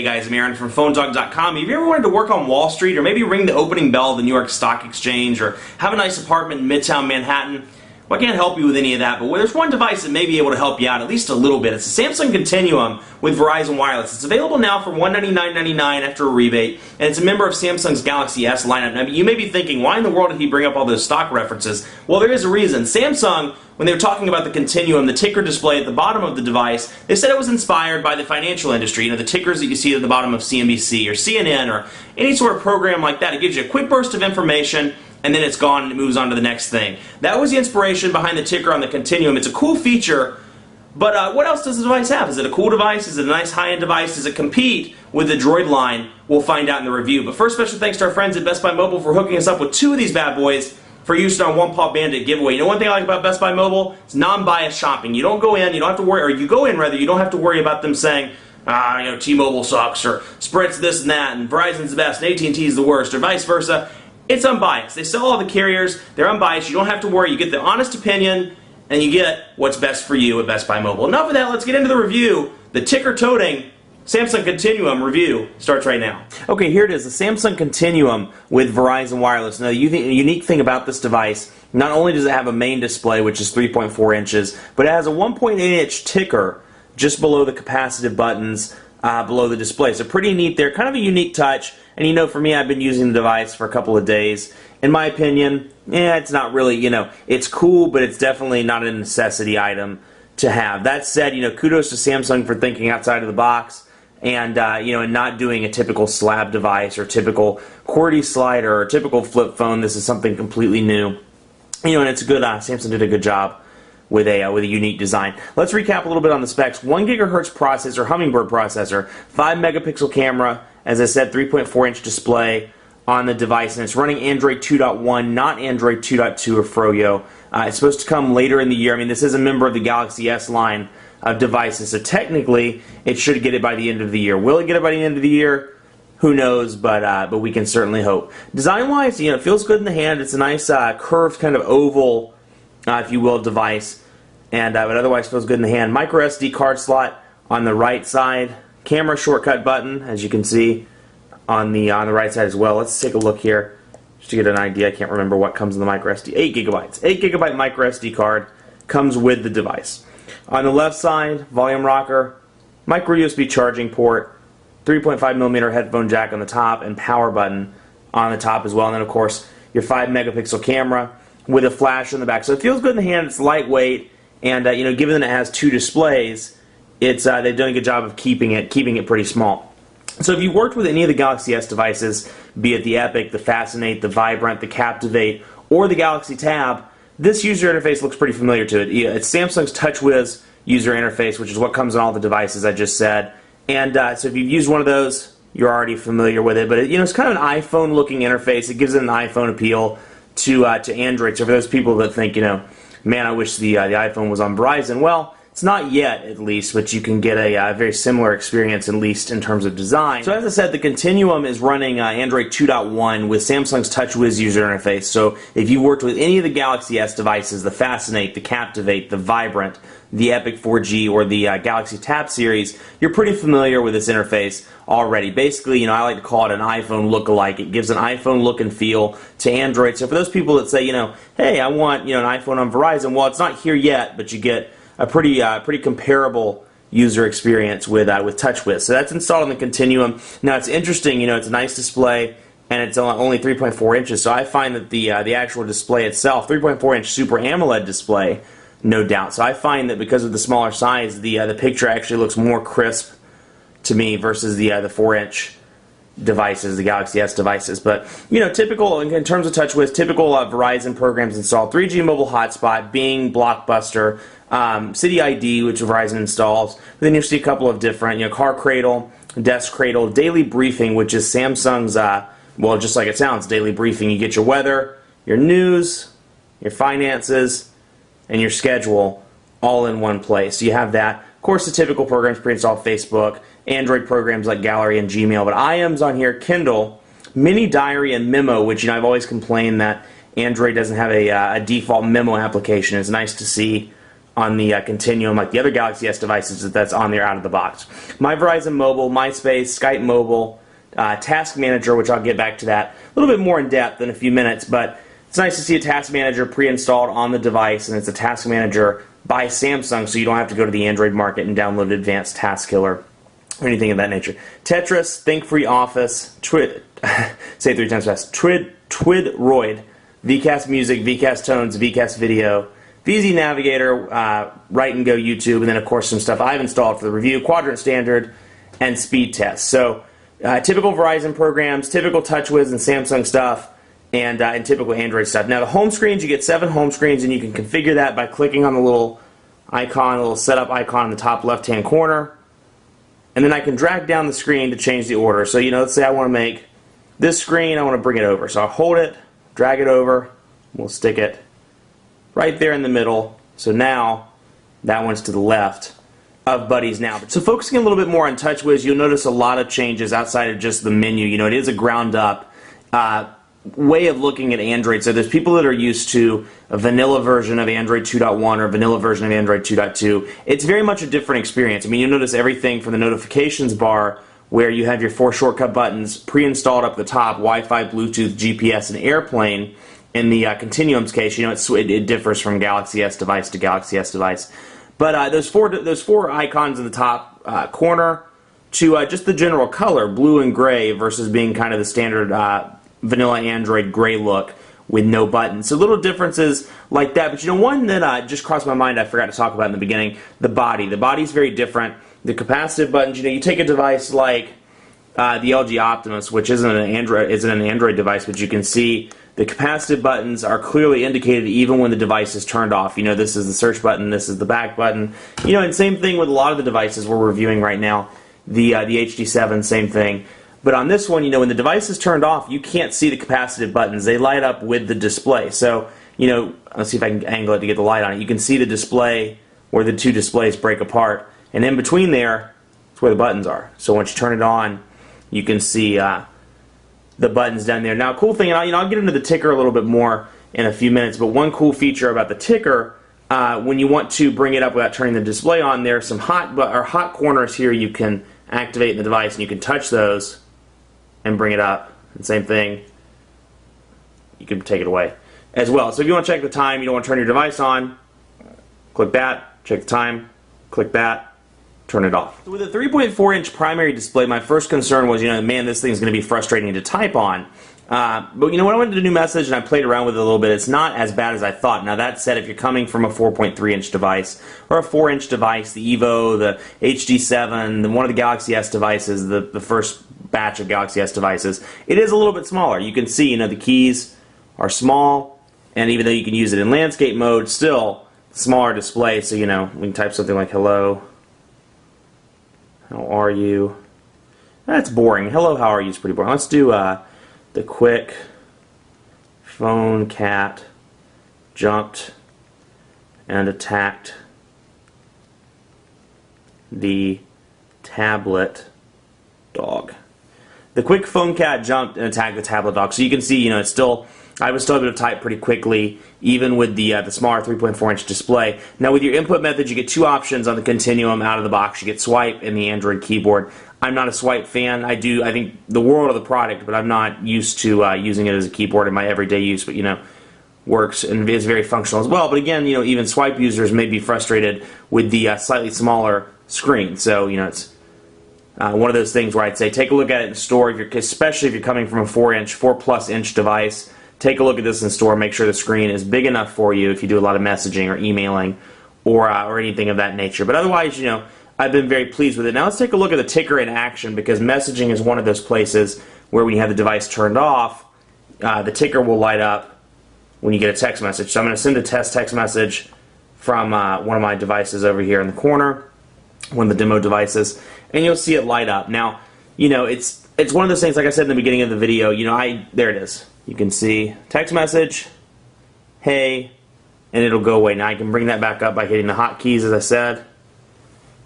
guys, I'm Aaron from PhoneDog.com. Have you ever wanted to work on Wall Street or maybe ring the opening bell of the New York Stock Exchange or have a nice apartment in Midtown Manhattan? Well, I can't help you with any of that, but there's one device that may be able to help you out at least a little bit. It's the Samsung Continuum with Verizon Wireless. It's available now for $199.99 after a rebate, and it's a member of Samsung's Galaxy S lineup. Now, you may be thinking, why in the world did he bring up all those stock references? Well, there is a reason. Samsung, when they were talking about the Continuum, the ticker display at the bottom of the device, they said it was inspired by the financial industry. You know, the tickers that you see at the bottom of CNBC or CNN or any sort of program like that. It gives you a quick burst of information, and then it's gone and it moves on to the next thing. That was the inspiration behind the ticker on the Continuum. It's a cool feature, but what else does the device have? Is it a cool device? Is it a nice high-end device? Does it compete with the Droid line? We'll find out in the review. But first, special thanks to our friends at Best Buy Mobile for hooking us up with two of these bad boys for use on One Paw Bandit giveaway. You know one thing I like about Best Buy Mobile? It's non-biased shopping. You don't go in, you don't have to worry, or you go in rather, you don't have to worry about them saying, T-Mobile sucks, or Sprint's this and that, and Verizon's the best, and AT&T's the worst, or vice versa. It's unbiased. They sell all the carriers. They're unbiased. You don't have to worry. You get the honest opinion, and you get what's best for you at Best Buy Mobile. Enough of that. Let's get into the review. The ticker-toting Samsung Continuum review starts right now. Okay, here it is. The Samsung Continuum with Verizon Wireless. Now, the unique thing about this device, not only does it have a main display, which is 3.4 inches, but it has a 1.8-inch ticker just below the capacitive buttons below the display. So pretty neat there. Kind of a unique touch. And you know, for me, I've been using the device for a couple of days. In my opinion, it's not really, it's cool, but it's definitely not a necessity item to have. That said, kudos to Samsung for thinking outside of the box and, and not doing a typical slab device or typical QWERTY slider or typical flip phone. This is something completely new. And it's good, Samsung did a good job with a unique design. Let's recap a little bit on the specs. 1 GHz processor, Hummingbird processor, 5 megapixel camera, as I said, 3.4-inch display on the device, and it's running Android 2.1, not Android 2.2 or Froyo. It's supposed to come later in the year. I mean, this is a member of the Galaxy S line of devices, so technically it should get it by the end of the year. Will it get it by the end of the year? Who knows, but we can certainly hope. Design-wise, it feels good in the hand. It's a nice curved kind of oval, if you will, device, and but otherwise feels good in the hand. Micro SD card slot on the right side. Camera shortcut button, as you can see, on the right side as well. Let's take a look here, just to get an idea. I can't remember what comes in the micro SD. 8 gigabytes. 8 gigabyte micro SD card comes with the device. On the left side, volume rocker, micro USB charging port, 3.5mm headphone jack on the top, and power button on the top as well. And then, of course, your 5 megapixel camera with a flash in the back. So it feels good in the hand. It's lightweight, and given that it has two displays, they've done a good job of keeping it pretty small. So if you worked with any of the Galaxy S devices, be it the Epic, the Fascinate, the Vibrant, the Captivate, or the Galaxy Tab, this user interface looks pretty familiar to it. It's Samsung's TouchWiz user interface, which is what comes on all the devices I just said. And so if you've used one of those, you're already familiar with it. But it's kind of an iPhone-looking interface. It gives it an iPhone appeal to Android. So for those people that think, man, I wish the iPhone was on Verizon, well, it's not yet, at least, but you can get a very similar experience, at least in terms of design. So as I said, the Continuum is running Android 2.1 with Samsung's TouchWiz user interface. So if you worked with any of the Galaxy S devices, the Fascinate, the Captivate, the Vibrant, the Epic 4G, or the Galaxy Tab series, you're pretty familiar with this interface already. Basically, I like to call it an iPhone look-alike. It gives an iPhone look and feel to Android. So for those people that say, hey, I want an iPhone on Verizon, well, it's not here yet, but you get a pretty comparable user experience with TouchWiz. So that's installed on the Continuum. Now it's interesting, it's a nice display, and it's only 3.4 inches. So I find that the actual display itself, 3.4-inch Super AMOLED display, no doubt. So I find that because of the smaller size, the picture actually looks more crisp to me versus the 4-inch devices, the Galaxy S devices. But typical in terms of TouchWiz, typical Verizon programs installed: 3G mobile hotspot, Bing, Blockbuster, City ID, which Verizon installs. But then you see a couple of different, Car Cradle, Desk Cradle, Daily Briefing, which is Samsung's, well, just like it sounds, Daily Briefing. You get your weather, your news, your finances, and your schedule all in one place. So you have that. Of course, the typical programs pre-installed: Facebook, Android programs like Gallery and Gmail. But IM's on here: Kindle, Mini Diary, and Memo, which I've always complained that Android doesn't have a default memo application. It's nice to see on the Continuum, like the other Galaxy S devices that's on there out of the box. My Verizon Mobile, MySpace, Skype Mobile, Task Manager, which I'll get back to that a little bit more in depth in a few minutes, but it's nice to see a Task Manager pre-installed on the device, and it's a Task Manager by Samsung, so you don't have to go to the Android market and download Advanced Task Killer or anything of that nature. Tetris, Think Free Office, say it 3 times fast, Twidroid, VCast Music, VCast Tones, VCast Video, VZ Navigator, Write and Go YouTube, and then of course some stuff I've installed for the review, Quadrant Standard, and Speed Test. So typical Verizon programs, typical TouchWiz and Samsung stuff, and typical Android stuff. Now the home screens, you get 7 home screens, and you can configure that by clicking on the little icon, a little setup icon in the top left-hand corner, and then I can drag down the screen to change the order. So let's say I want to make this screen, I want to bring it over. So I'll hold it, drag it over, we'll stick it right there in the middle. So now that one's to the left of Buddies Now. So focusing a little bit more on TouchWiz, you'll notice a lot of changes outside of just the menu. It is a ground up way of looking at Android. So there's people that are used to a vanilla version of Android 2.1 or a vanilla version of Android 2.2. It's very much a different experience. I mean, you'll notice everything from the notifications bar, where you have your 4 shortcut buttons pre-installed up the top, Wi-Fi, Bluetooth, GPS, and Airplane. In the Continuum's case, it differs from Galaxy S device to Galaxy S device. But those four icons in the top corner to just the general color, blue and gray, versus being kind of the standard vanilla Android gray look with no buttons. So little differences like that. But one that just crossed my mind I forgot to talk about in the beginning, the body. The body's very different. The capacitive buttons, you take a device like the LG Optimus, which isn't an Android device, but you can see the capacitive buttons are clearly indicated even when the device is turned off. This is the search button, this is the back button. And same thing with a lot of the devices we're reviewing right now. The HD7, same thing. But on this one, when the device is turned off, you can't see the capacitive buttons. They light up with the display. So, let's see if I can angle it to get the light on it. You can see the display where the two displays break apart. And in between there, that's where the buttons are. So once you turn it on, you can see the buttons down there. Now, a cool thing, and I'll get into the ticker a little bit more in a few minutes, but one cool feature about the ticker, when you want to bring it up without turning the display on, there are some hot corners here you can activate in the device, and you can touch those and bring it up. And same thing, you can take it away as well. So if you want to check the time, you don't want to turn your device on, click that, check the time, click that, turn it off. So with a 3.4-inch primary display, my first concern was, man, this thing's going to be frustrating to type on. But when I went to the new message and I played around with it a little bit, it's not as bad as I thought. Now that said, if you're coming from a 4.3-inch device or a 4-inch device, the Evo, the HD7, one of the Galaxy S devices, the first batch of Galaxy S devices, it is a little bit smaller. You can see, the keys are small, and even though you can use it in landscape mode, still smaller display. So we can type something like hello. How are you? That's boring. Hello, how are you is pretty boring. Let's do the quick phone cat jumped and attacked the tablet dog. The quick phone cat jumped and attacked the tablet dog. So you can see, I was still able to type pretty quickly, even with the smaller 3.4-inch display. Now, with your input method, you get 2 options on the Continuum out of the box. You get swipe and the Android keyboard. I'm not a swipe fan. I think the world of the product, but I'm not used to using it as a keyboard in my everyday use. But works and is very functional as well. But again, even swipe users may be frustrated with the slightly smaller screen. So it's one of those things where I'd say take a look at it in store, especially if you're coming from a 4+ inch device. Take a look at this in store. Make sure the screen is big enough for you if you do a lot of messaging or emailing or anything of that nature. But otherwise, I've been very pleased with it. Now let's take a look at the ticker in action, because messaging is one of those places where when you have the device turned off, the ticker will light up when you get a text message. So I'm going to send a test text message from one of my devices over here in the corner, one of the demo devices, and you'll see it light up. Now, it's one of those things, like I said in the beginning of the video, there it is. You can see text message, hey, and it'll go away. Now I can bring that back up by hitting the hotkeys, as I said,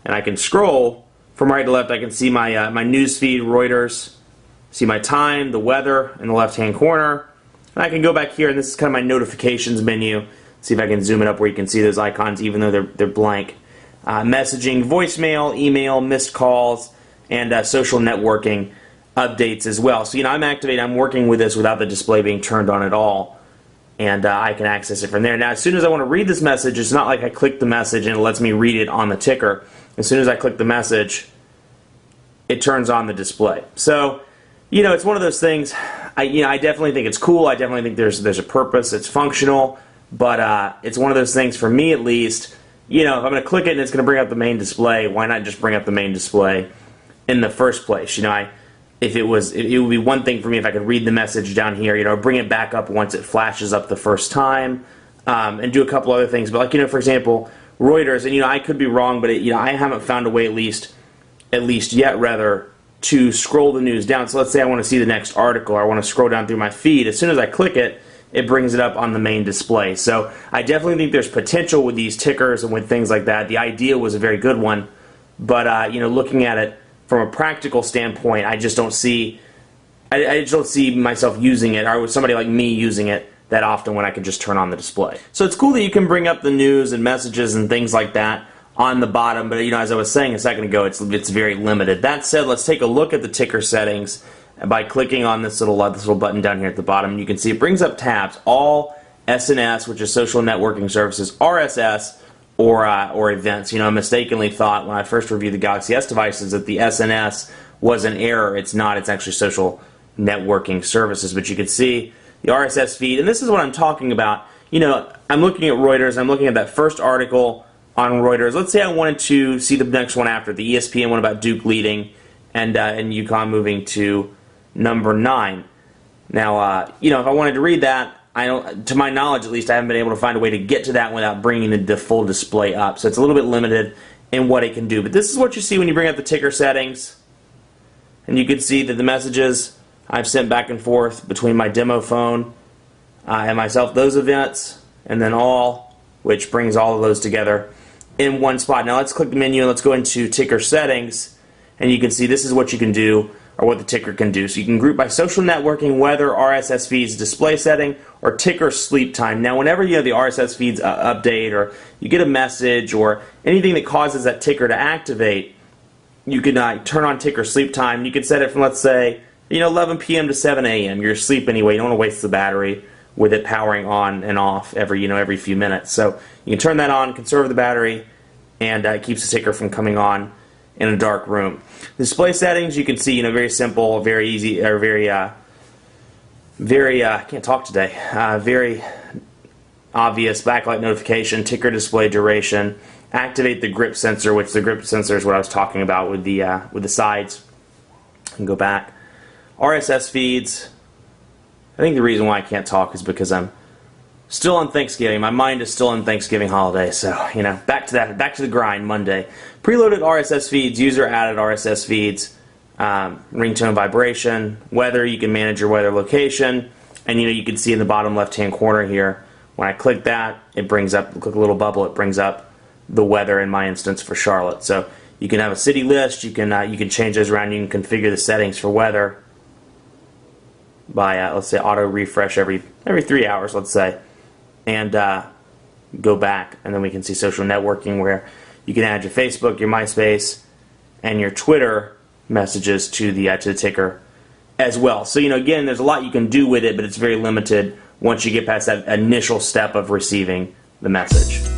and I can scroll from right to left. I can see my my newsfeed, Reuters, see my time, the weather in the left-hand corner, and I can go back here, and this is kind of my notifications menu. See if I can zoom it up where you can see those icons even though they're blank. Messaging, voicemail, email, missed calls, and social networking updates as well. So I'm working with this without the display being turned on at all, and I can access it from there. Now as soon as I want to read this message, it's not like I click the message and it lets me read it on the ticker. As soon as I click the message, it turns on the display. So it's one of those things. I definitely think it's cool. I definitely think there's a purpose. It's functional, but it's one of those things for me at least. If I'm going to click it and it's going to bring up the main display, why not just bring up the main display in the first place? It would be one thing for me if I could read the message down here, bring it back up once it flashes up the first time, and do a couple other things. But for example, Reuters, and I could be wrong, but I haven't found a way at least yet rather to scroll the news down. So let's say I want to see the next article, or I want to scroll down through my feed. As soon as I click it, it brings it up on the main display. So I definitely think there's potential with these tickers and with things like that. The idea was a very good one, but looking at it from a practical standpoint, I just don't see myself using it, or with somebody like me using it that often when I can just turn on the display. So it's cool that you can bring up the news and messages and things like that on the bottom, but as I was saying a second ago, it's very limited. That said, let's take a look at the ticker settings by clicking on this little button down here at the bottom. You can see it brings up tabs, all SNS, which is social networking services, RSS, or events. I mistakenly thought when I first reviewed the Galaxy S devices that the SNS was an error. It's not. It's actually social networking services. But you can see the RSS feed, and this is what I'm talking about. I'm looking at Reuters. I'm looking at that first article on Reuters. Let's say I wanted to see the next one after, the ESPN one about Duke leading and UConn moving to number 9. Now, if I wanted to read that, to my knowledge at least, I haven't been able to find a way to get to that without bringing the full display up. So it's a little bit limited in what it can do. But this is what you see when you bring up the ticker settings. And you can see that the messages I've sent back and forth between my demo phone and myself, those events, and then all, which brings all of those together in one spot. Now let's click the menu and let's go into ticker settings, and you can see this is what you can do, or what the ticker can do. So you can group by social networking, weather, RSS feeds, display setting, or ticker sleep time. Now whenever you have the RSS feeds update, or you get a message, or anything that causes that ticker to activate, you can turn on ticker sleep time. You can set it from, let's say, 11 p.m. to 7 a.m. You're asleep anyway. You don't want to waste the battery with it powering on and off every few minutes. So you can turn that on, conserve the battery, and it keeps the ticker from coming on in a dark room. Display settings, you can see, very simple, very easy, or very I can't talk today. Very obvious backlight notification, ticker display duration, activate the grip sensor, which the grip sensor is what I was talking about with the sides. And go back. RSS feeds. I think the reason why I can't talk is because I'm still on Thanksgiving. My mind is still on Thanksgiving holiday, so back to the grind. Monday. Preloaded RSS feeds, user-added RSS feeds, ringtone vibration, weather. You can manage your weather location, and you can see in the bottom left-hand corner here. When I click that, it brings up. Click a little bubble. It brings up the weather in my instance for Charlotte. So you can have a city list. You can change those around. You can configure the settings for weather by let's say auto refresh every 3 hours, let's say, and go back, and then we can see social networking where you can add your Facebook, your MySpace, and your Twitter messages to the ticker as well. So again, there's a lot you can do with it, but it's very limited once you get past that initial step of receiving the message.